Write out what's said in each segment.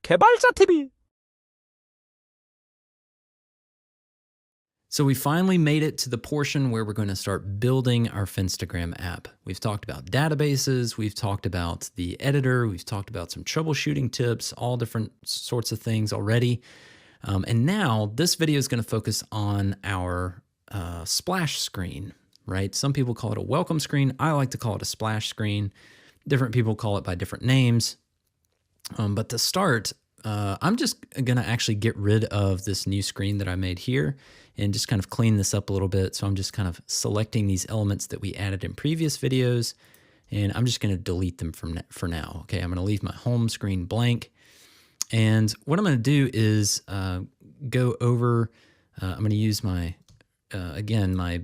개발자 TV. So we finally made it to the portion where we're going to start building our Finstagram app. We've talked about databases, we've talked about the editor, we've talked about some troubleshooting tips, all different sorts of things already. And now this video is going to focus on our splash screen, right? Some people call it a welcome screen. I like to call it a splash screen. Different people call it by different names. But to start, I'm just going to actually get rid of this new screen that I made here and just kind of clean this up a little bit. So I'm just kind of selecting these elements that we added in previous videos, and I'm just going to delete them for now. Okay, I'm going to leave my home screen blank. And what I'm going to do is go over, I'm going to use my, again, my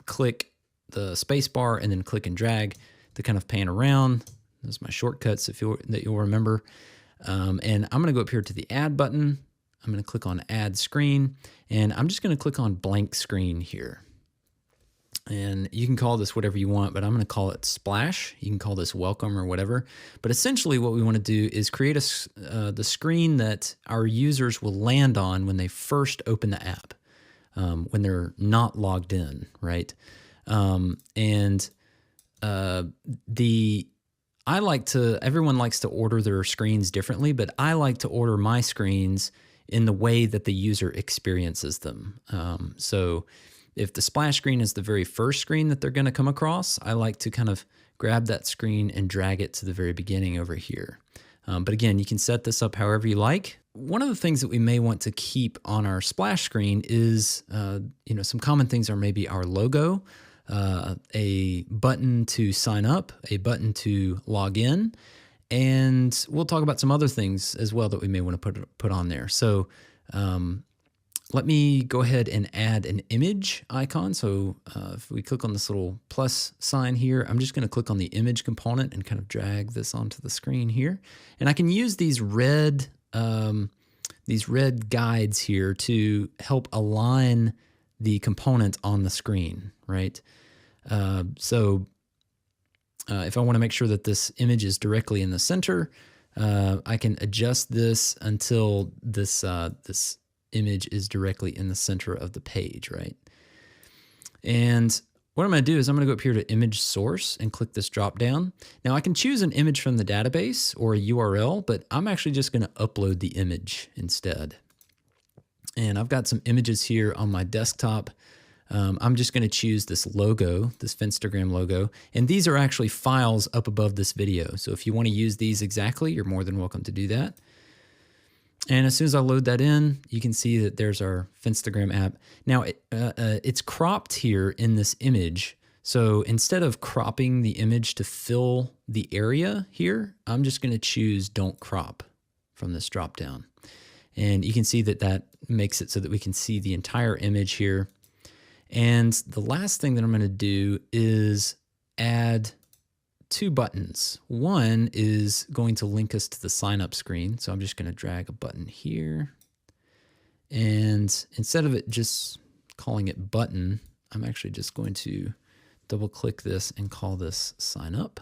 click the space bar and then click and drag to kind of pan around. Those are my shortcuts that you'll remember. And I'm going to go up here to the add button. I'm going to click on add screen, and I'm just going to click on blank screen here. And you can call this whatever you want, but I'm going to call it splash. You can call this welcome or whatever. But essentially what we want to do is create the screen that our users will land on when they first open the app, when they're not logged in, right? Everyone likes to order their screens differently, but I like to order my screens in the way that the user experiences them. So if the splash screen is the very first screen that they're going to come across, I like to kind of grab that screen and drag it to the very beginning over here. But again, you can set this up however you like. One of the things that we may want to keep on our splash screen is, some common things are maybe our logo, a button to sign up, a button to log in, and we'll talk about some other things as well that we may want to put on there. So let me go ahead and add an image icon. So if we click on this little plus sign here, I'm just going to click on the image component and kind of drag this onto the screen here. And I can use these red guides here to help align the component on the screen, right? If I want to make sure that this image is directly in the center, I can adjust this until this image is directly in the center of the page, right? And what I'm going to do is I'm going to go up here to image source and click this drop down. Now I can choose an image from the database or a URL, but I'm actually just going to upload the image instead. And I've got some images here on my desktop. I'm just going to choose this logo, this Finstagram logo, and these are actually files up above this video. So if you want to use these exactly, you're more than welcome to do that. And as soon as I load that in, you can see that there's our Finstagram app. Now it's cropped here in this image. So instead of cropping the image to fill the area here, I'm just going to choose don't crop from this drop down. And you can see that makes it so that we can see the entire image here. And the last thing that I'm going to do is add two buttons. One is going to link us to the sign up screen. So I'm just going to drag a button here. And instead of it just calling it button, I'm actually just going to double click this and call this sign up.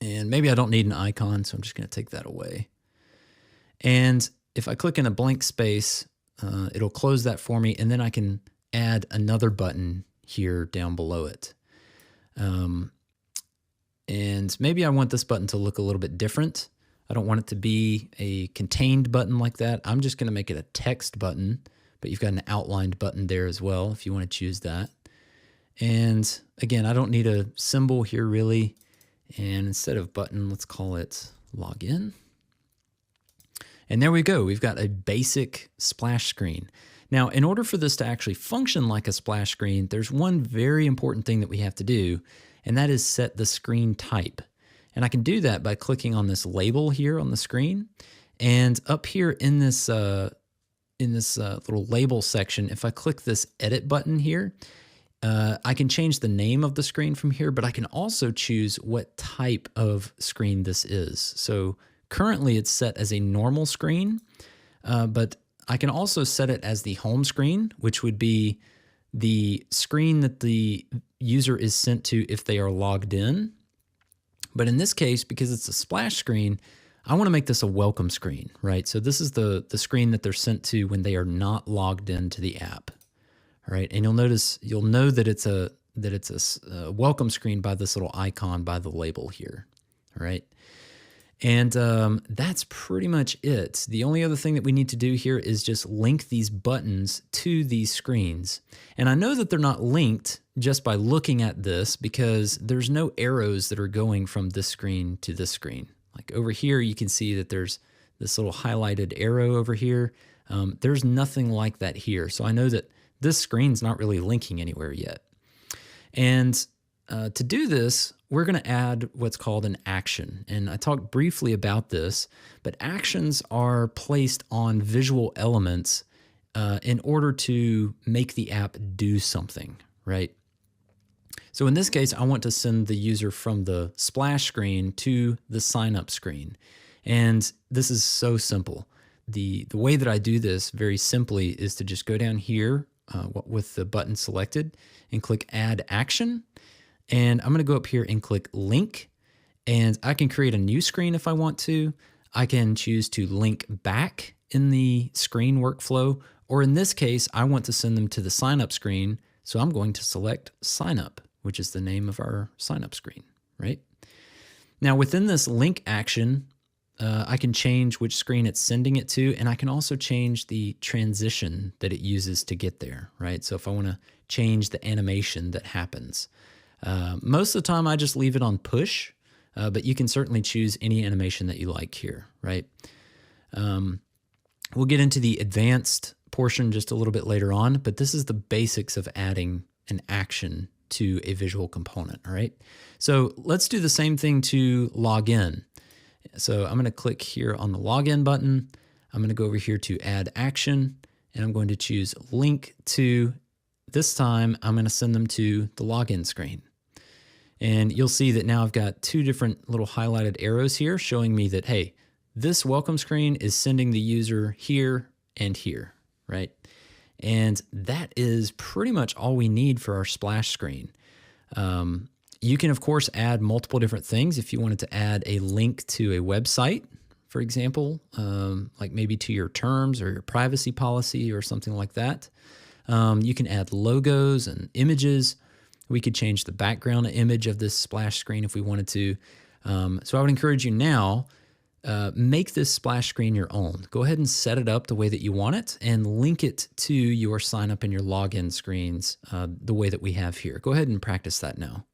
And maybe I don't need an icon, so I'm just going to take that away. And if I click in a blank space, it'll close that for me, and then I can add another button here down below it. And maybe I want this button to look a little bit different. I don't want it to be a contained button like that. I'm just going to make it a text button, but you've got an outlined button there as well if you want to choose that. And again, I don't need a symbol here really. And instead of button, let's call it login. And there we go. We've got a basic splash screen. Now, in order for this to actually function like a splash screen, there's one very important thing that we have to do, and that is set the screen type. And I can do that by clicking on this label here on the screen. And up here in this little label section, if I click this edit button here, I can change the name of the screen from here, but I can also choose what type of screen this is. So currently it's set as a normal screen, but I can also set it as the home screen, which would be the screen that the user is sent to if they are logged in. But in this case, because it's a splash screen, I want to make this a welcome screen, right? So this is the screen that they're sent to when they are not logged into the app, all right? And you'll know that it's a welcome screen by this little icon by the label here, all right? And that's pretty much it. The only other thing that we need to do here is just link these buttons to these screens. And I know that they're not linked just by looking at this because there's no arrows that are going from this screen to this screen. Like over here, you can see that there's this little highlighted arrow over here. There's nothing like that here. So I know that this screen's not really linking anywhere yet. And to do this, we're going to add what's called an action. And I talked briefly about this, but actions are placed on visual elements in order to make the app do something, right? So in this case, I want to send the user from the splash screen to the sign up screen. And this is so simple. The way that I do this very simply is to just go down here with the button selected and click add action. And I'm going to go up here and click link, and I can create a new screen if I want to. I can choose to link back in the screen workflow, or in this case, I want to send them to the sign up screen. So I'm going to select sign up, which is the name of our sign up screen, right? Now within this link action, I can change which screen it's sending it to, and I can also change the transition that it uses to get there, right? So if I want to change the animation that happens, most of the time I just leave it on push, but you can certainly choose any animation that you like here, right? We'll get into the advanced portion just a little bit later on, but this is the basics of adding an action to a visual component, all right? So let's do the same thing to log in. So I'm going to click here on the login button. I'm going to go over here to add action, and I'm going to choose link to. This time I'm going to send them to the login screen. And you'll see that now I've got two different little highlighted arrows here showing me that, hey, this welcome screen is sending the user here and here, right? And that is pretty much all we need for our splash screen. You can, of course, add multiple different things. If you wanted to add a link to a website, for example, like maybe to your terms or your privacy policy or something like that. You can add logos and images. We could change the background image of this splash screen if we wanted to. So I would encourage you now, make this splash screen your own. Go ahead and set it up the way that you want it and link it to your sign up and your login screens the way that we have here. Go ahead and practice that now.